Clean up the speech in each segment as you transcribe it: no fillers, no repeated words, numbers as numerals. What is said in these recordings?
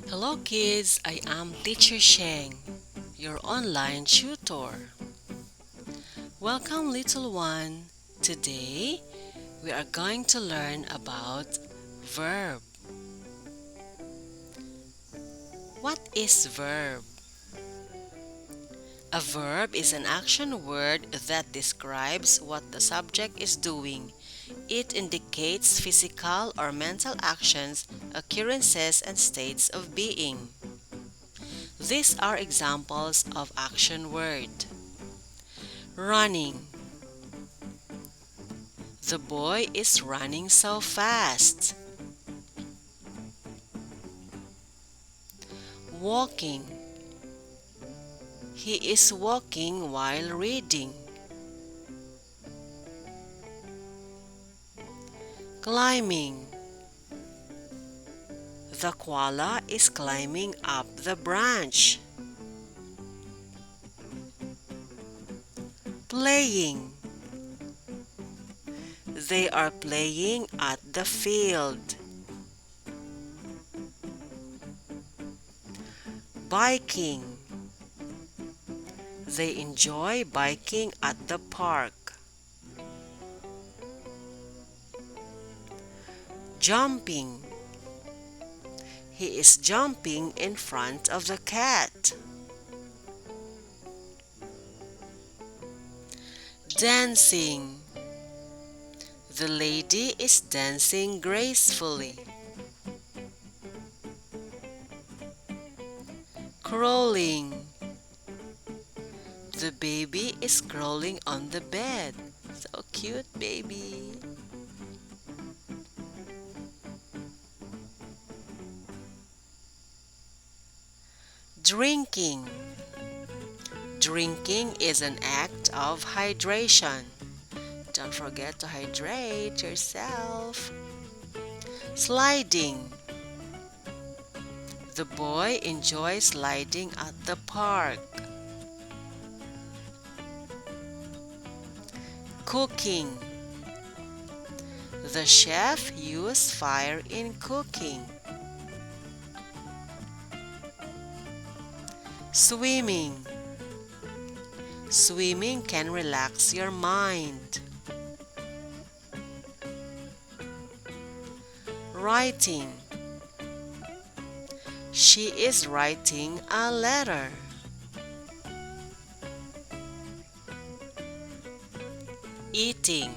Hello kids, I am Teacher Sheng, your online tutor. Welcome little one. Today we are going to learn about verb. What is verb? A verb is an action word that describes what the subject is doing. It indicates physical or mental actions, occurrences, and states of being. These are examples of action word. Running. The boy is running so fast. Walking. He is walking while reading. Climbing. The koala is climbing up the branch. Playing. They are playing at the field. Biking. They enjoy biking at the park. Jumping. He is jumping in front of the cat. Dancing. The lady is dancing gracefully. Crawling. The baby is crawling on the bed. So cute, baby. Drinking. Drinking is an act of hydration. Don't forget to hydrate yourself. Sliding. The boy enjoys sliding at the park. Cooking. The chef used fire in cooking. Swimming. Swimming can relax your mind. Writing. She is writing a letter. Eating.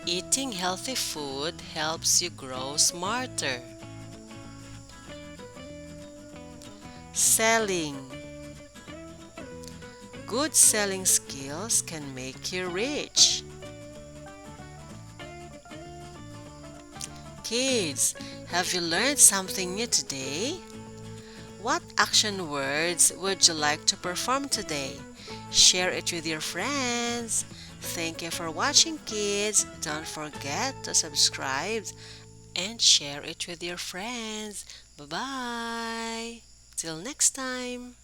Eating healthy food helps you grow smarter. Selling. Good selling skills can make you rich. Kids, have you learned something new today? What action words would you like to perform today? Share it with your friends. Thank you for watching, kids. Don't forget to subscribe and share it with your friends. Bye-bye. Till next time.